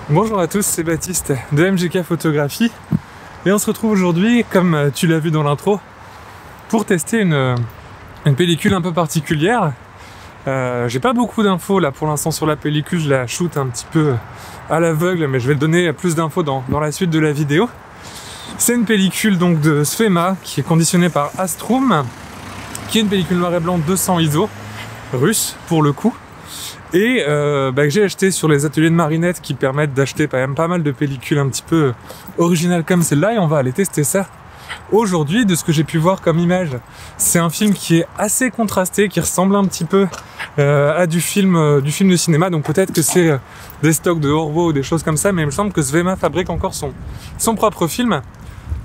Bonjour à tous, c'est Baptiste de MGK Photographie et on se retrouve aujourd'hui, comme tu l'as vu dans l'intro, pour tester une pellicule un peu particulière. J'ai pas beaucoup d'infos là pour l'instant sur la pellicule, je la shoot un petit peu à l'aveugle, mais je vais te donner plus d'infos dans la suite de la vidéo. C'est une pellicule donc de Svema qui est conditionnée par Astrum, qui est une pellicule noir et blanc 200 ISO, russe pour le coup. Et que j'ai acheté sur les ateliers de Marinette qui permettent d'acheter quand même pas mal de pellicules un petit peu originales comme celle-là, et on va aller tester ça aujourd'hui. De ce que j'ai pu voir comme image, c'est un film qui est assez contrasté, qui ressemble un petit peu à du film de cinéma, donc peut-être que c'est des stocks de Orvo ou des choses comme ça, mais il me semble que Svema fabrique encore son propre film.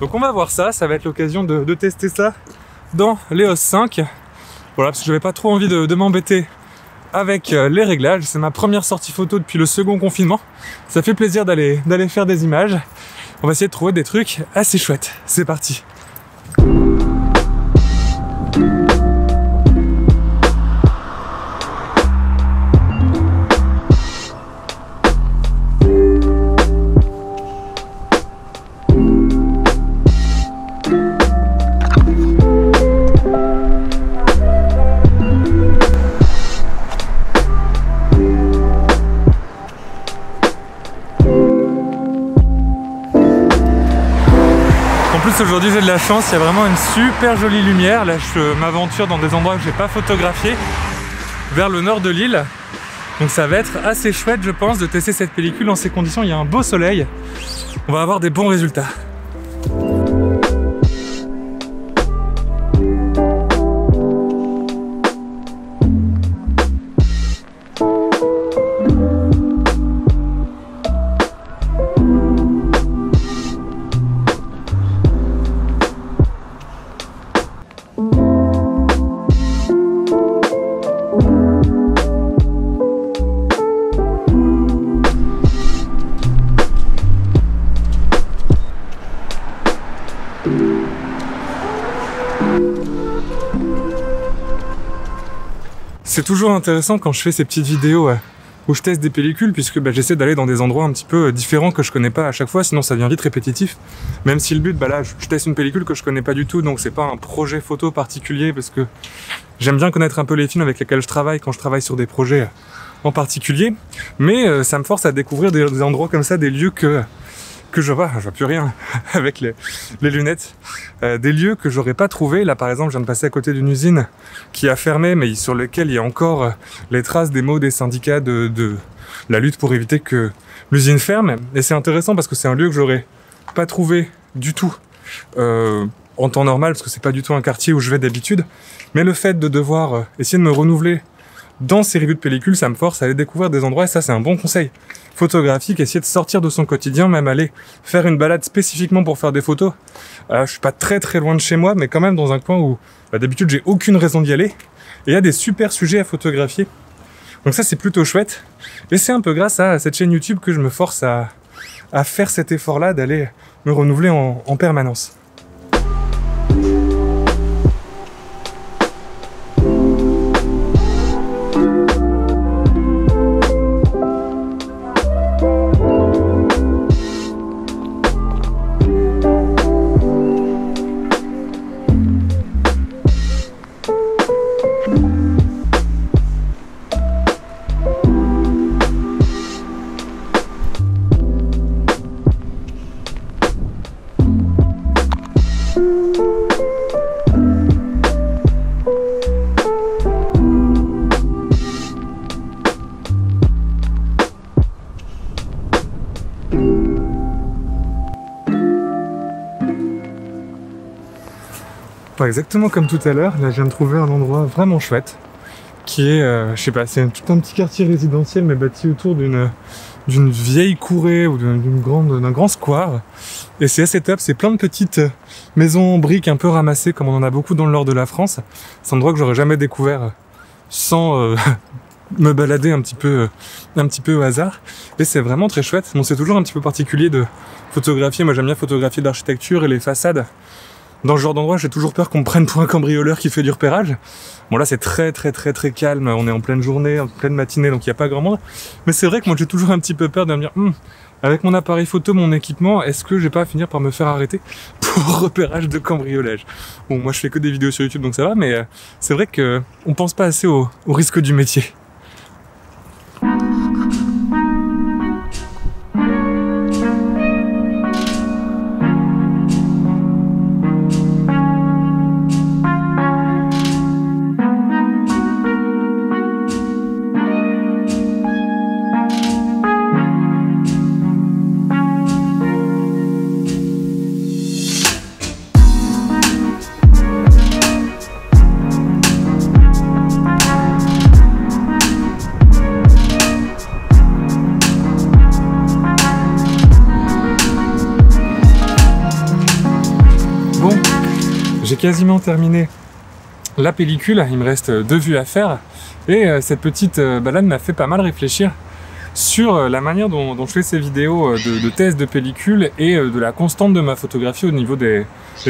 Donc on va voir ça, ça va être l'occasion de tester ça dans l'EOS 5. Voilà, parce que j'avais pas trop envie de m'embêter avec les réglages. C'est ma première sortie photo depuis le second confinement. Ça fait plaisir d'aller faire des images. On va essayer de trouver des trucs assez chouettes. C'est parti. Aujourd'hui j'ai de la chance, il y a vraiment une super jolie lumière. Là je m'aventure dans des endroits que j'ai pas photographiés, vers le nord de l'île. Donc ça va être assez chouette je pense de tester cette pellicule dans ces conditions. Il y a un beau soleil, on va avoir des bons résultats. C'est toujours intéressant quand je fais ces petites vidéos où je teste des pellicules, puisque j'essaie d'aller dans des endroits un petit peu différents que je connais pas à chaque fois, sinon ça devient vite répétitif. Même si le but, là je teste une pellicule que je connais pas du tout, donc c'est pas un projet photo particulier, parce que j'aime bien connaître un peu les films avec lesquels je travaille quand je travaille sur des projets en particulier. Mais ça me force à découvrir des endroits comme ça, des lieux que je vois plus rien avec les lunettes, des lieux que j'aurais pas trouvé. Là par exemple je viens de passer à côté d'une usine qui a fermé, mais sur lequel il y a encore les traces des mots des syndicats de la lutte pour éviter que l'usine ferme. Et c'est intéressant parce que c'est un lieu que j'aurais pas trouvé du tout en temps normal, parce que c'est pas du tout un quartier où je vais d'habitude. Mais le fait de devoir essayer de me renouveler dans ces reviews de pellicules, ça me force à aller découvrir des endroits, et ça c'est un bon conseil photographique, essayer de sortir de son quotidien, même aller faire une balade spécifiquement pour faire des photos. Je suis pas très loin de chez moi, mais quand même dans un coin où d'habitude j'ai aucune raison d'y aller, et il y a des super sujets à photographier. Donc ça c'est plutôt chouette, et c'est un peu grâce à cette chaîne YouTube que je me force à faire cet effort-là, d'aller me renouveler en permanence. Exactement comme tout à l'heure, là je viens de trouver un endroit vraiment chouette qui est, je sais pas, c'est tout un petit quartier résidentiel mais bâti autour d'une vieille courée ou d'un grand square, et c'est assez top. C'est plein de petites maisons en briques un peu ramassées comme on en a beaucoup dans le nord de la France. C'est un endroit que j'aurais jamais découvert sans me balader un petit peu au hasard, et c'est vraiment très chouette. Bon, c'est toujours un petit peu particulier de photographier, moi j'aime bien photographier l'architecture et les façades Dans ce genre d'endroit, j'ai toujours peur qu'on me prenne pour un cambrioleur qui fait du repérage. Bon là c'est très calme, on est en pleine journée, en pleine matinée, donc il n'y a pas grand monde. Mais c'est vrai que moi j'ai toujours un petit peu peur de me dire avec mon appareil photo, mon équipement, est-ce que je vais pas finir par me faire arrêter pour repérage de cambriolage? Bon, moi je fais que des vidéos sur YouTube donc ça va, mais c'est vrai que on pense pas assez au risque du métier. J'ai quasiment terminé la pellicule, il me reste 2 vues à faire et cette petite balade m'a fait pas mal réfléchir sur la manière dont je fais ces vidéos de tests de pellicule et de la constante de ma photographie au niveau des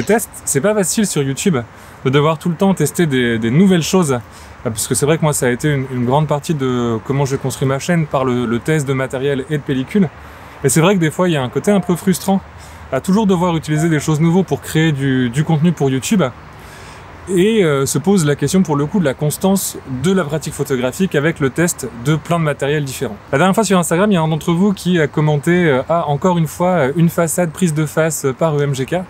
tests. C'est pas facile sur YouTube de devoir tout le temps tester des nouvelles choses parce que c'est vrai que moi ça a été une grande partie de comment j'ai construit ma chaîne par le test de matériel et de pellicule. Et c'est vrai que des fois il y a un côté un peu frustrant à toujours devoir utiliser des choses nouvelles pour créer du contenu pour YouTube. Et se pose la question pour le coup de la constance de la pratique photographique avec le test de plein de matériel différents. La dernière fois sur Instagram, il y a un d'entre vous qui a commenté encore une fois une façade prise de face par EMGK.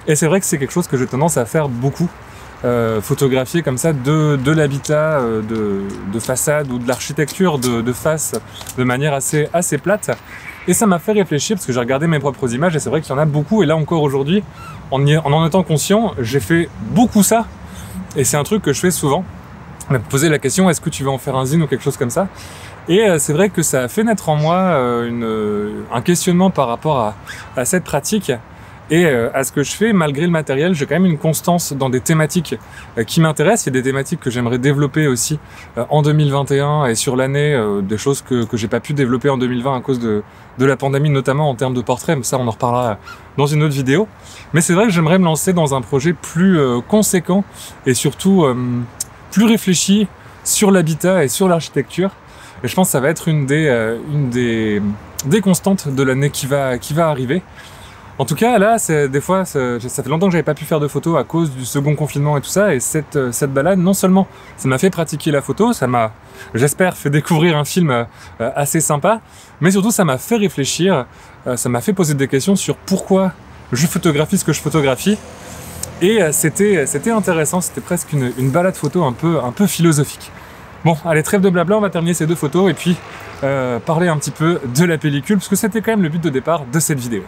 Et c'est vrai que c'est quelque chose que j'ai tendance à faire beaucoup. Photographier comme ça de l'habitat, de façade ou de l'architecture de face de manière assez plate. Et ça m'a fait réfléchir parce que j'ai regardé mes propres images et c'est vrai qu'il y en a beaucoup. Et là encore aujourd'hui, en étant conscient, j'ai fait beaucoup ça. Et c'est un truc que je fais souvent. On m'a posé la question, est-ce que tu veux en faire un zine ou quelque chose comme ça? Et c'est vrai que ça a fait naître en moi un questionnement par rapport à cette pratique. Et à ce que je fais, malgré le matériel, j'ai quand même une constance dans des thématiques qui m'intéressent. Il y a des thématiques que j'aimerais développer aussi en 2021 et sur l'année, des choses que j'ai pas pu développer en 2020 à cause de la pandémie, notamment en termes de portraits, mais ça on en reparlera dans une autre vidéo. Mais c'est vrai que j'aimerais me lancer dans un projet plus conséquent et surtout plus réfléchi sur l'habitat et sur l'architecture. Et je pense que ça va être une des constantes de l'année qui va arriver. En tout cas, là, des fois, ça fait longtemps que j'avais pas pu faire de photos à cause du second confinement et tout ça. Et cette balade, non seulement ça m'a fait pratiquer la photo, ça m'a, j'espère, fait découvrir un film assez sympa, mais surtout ça m'a fait réfléchir, ça m'a fait poser des questions sur pourquoi je photographie ce que je photographie. Et c'était intéressant, c'était presque une balade photo un peu philosophique. Bon, allez, trêve de blabla, on va terminer ces 2 photos et puis parler un petit peu de la pellicule, parce que c'était quand même le but de départ de cette vidéo.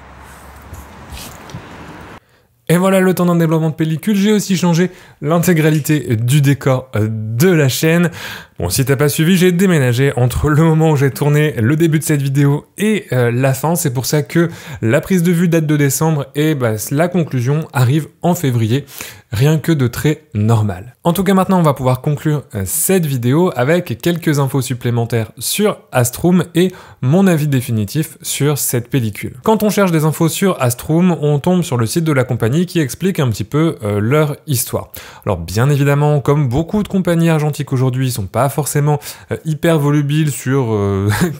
Et voilà le temps d'un développement de pellicule, j'ai aussi changé l'intégralité du décor de la chaîne. Bon, si t'as pas suivi, j'ai déménagé entre le moment où j'ai tourné le début de cette vidéo et la fin. C'est pour ça que la prise de vue date de décembre et la conclusion arrive en février. Rien que de très normal. En tout cas, maintenant, on va pouvoir conclure cette vidéo avec quelques infos supplémentaires sur Astroom et mon avis définitif sur cette pellicule. Quand on cherche des infos sur Astroom, on tombe sur le site de la compagnie qui explique un petit peu leur histoire. Alors, bien évidemment, comme beaucoup de compagnies argentiques aujourd'hui, ils sont pas forcément hyper volubiles sur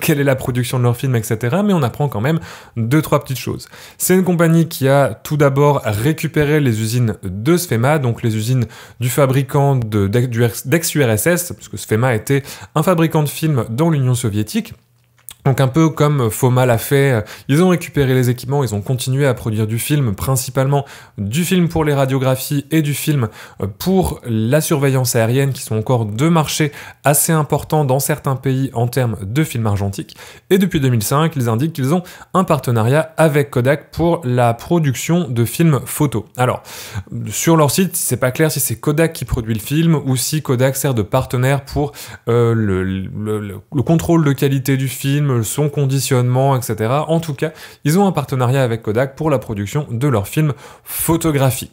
quelle est la production de leurs films, etc. Mais on apprend quand même 2-3 petites choses. C'est une compagnie qui a tout d'abord récupéré les usines de Sfema, donc les usines du fabricant d'ex-URSS, puisque Sfema était un fabricant de films dans l'Union soviétique. Donc un peu comme Foma l'a fait, ils ont récupéré les équipements, ils ont continué à produire du film, principalement du film pour les radiographies et du film pour la surveillance aérienne, qui sont encore 2 marchés assez importants dans certains pays en termes de films argentiques. Et depuis 2005, ils indiquent qu'ils ont un partenariat avec Kodak pour la production de films photos. Alors, sur leur site, c'est pas clair si c'est Kodak qui produit le film ou si Kodak sert de partenaire pour le contrôle de qualité du film, son conditionnement, etc. En tout cas, ils ont un partenariat avec Kodak pour la production de leurs films photographiques.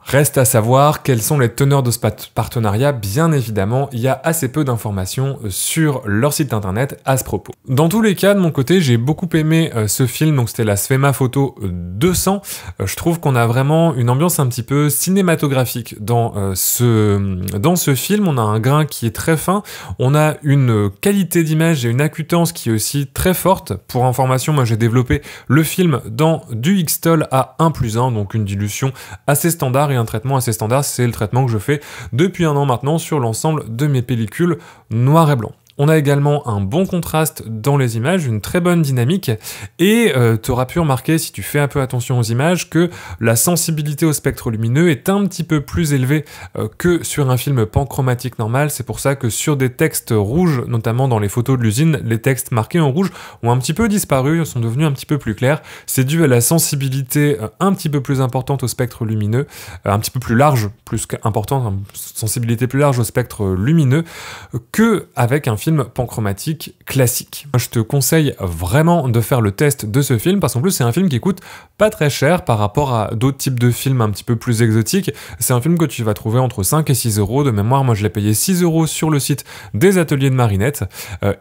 Reste à savoir quels sont les teneurs de ce partenariat. Bien évidemment, il y a assez peu d'informations sur leur site internet à ce propos. Dans tous les cas, de mon côté, j'ai beaucoup aimé ce film, donc c'était la Svema Photo 200. Je trouve qu'on a vraiment une ambiance un petit peu cinématographique dans ce film. On a un grain qui est très fin, on a une qualité d'image et une acutance qui est aussi très forte. Pour information, moi j'ai développé le film dans du Xtol à 1+1, donc une dilution assez standard et un traitement assez standard. C'est le traitement que je fais depuis 1 an maintenant sur l'ensemble de mes pellicules noir et blanc. On a également un bon contraste dans les images, une très bonne dynamique, et tu auras pu remarquer, si tu fais un peu attention aux images, que la sensibilité au spectre lumineux est un petit peu plus élevée que sur un film panchromatique normal. C'est pour ça que sur des textes rouges, notamment dans les photos de l'usine, les textes marqués en rouge ont un petit peu disparu, sont devenus un petit peu plus clairs. C'est dû à la sensibilité un petit peu plus importante au spectre lumineux, un petit peu plus large, plus qu'importante, une sensibilité plus large au spectre lumineux, que avec un film panchromatique classique. Je te conseille vraiment de faire le test de ce film parce qu'en plus c'est un film qui coûte pas très cher par rapport à d'autres types de films un petit peu plus exotiques. C'est un film que tu vas trouver entre 5 et 6 euros. De mémoire, moi je l'ai payé 6 euros sur le site des ateliers de Marinette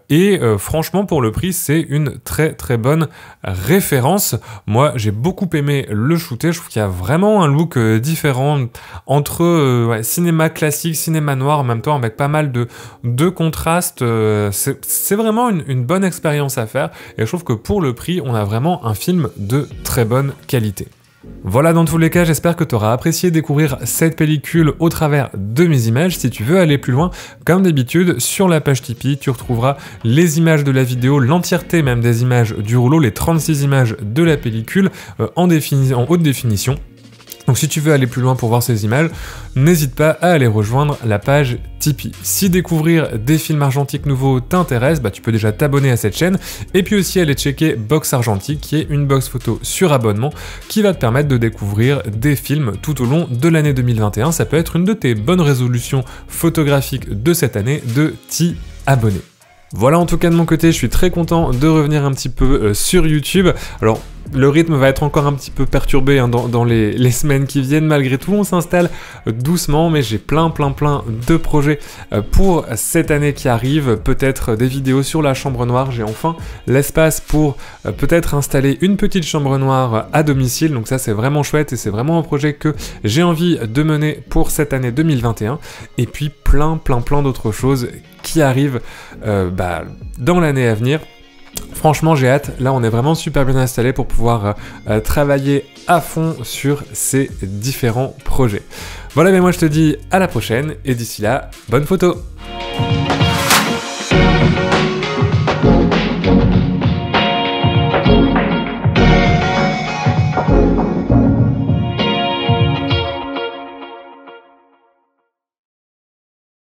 et franchement pour le prix c'est une très très bonne référence. Moi j'ai beaucoup aimé le shooter, je trouve qu'il y a vraiment un look différent entre cinéma classique, cinéma noir en même temps avec pas mal de contrastes. C'est vraiment une bonne expérience à faire et je trouve que pour le prix on a vraiment un film de très bonne qualité. Voilà, dans tous les cas, j'espère que tu auras apprécié découvrir cette pellicule au travers de mes images. Si tu veux aller plus loin, comme d'habitude, sur la page Tipeee, tu retrouveras les images de la vidéo, l'entièreté même des images du rouleau, les 36 images de la pellicule en haute définition. Donc si tu veux aller plus loin pour voir ces images, n'hésite pas à aller rejoindre la page Tipeee. Si découvrir des films argentiques nouveaux t'intéresse, tu peux déjà t'abonner à cette chaîne et puis aussi aller checker Box Argentique qui est une box photo sur abonnement qui va te permettre de découvrir des films tout au long de l'année 2021. Ça peut être une de tes bonnes résolutions photographiques de cette année de t'y abonner. Voilà, en tout cas de mon côté, je suis très content de revenir un petit peu sur YouTube. Alors, le rythme va être encore un petit peu perturbé dans les semaines qui viennent. Malgré tout, on s'installe doucement, mais j'ai plein de projets pour cette année qui arrive. Peut-être des vidéos sur la chambre noire. J'ai enfin l'espace pour peut-être installer une petite chambre noire à domicile. Donc ça, c'est vraiment chouette et c'est vraiment un projet que j'ai envie de mener pour cette année 2021. Et puis plein d'autres choses qui arrivent dans l'année à venir. Franchement, j'ai hâte. Là, on est vraiment super bien installé pour pouvoir travailler à fond sur ces différents projets. Voilà, mais moi je te dis à la prochaine et d'ici là, bonne photo!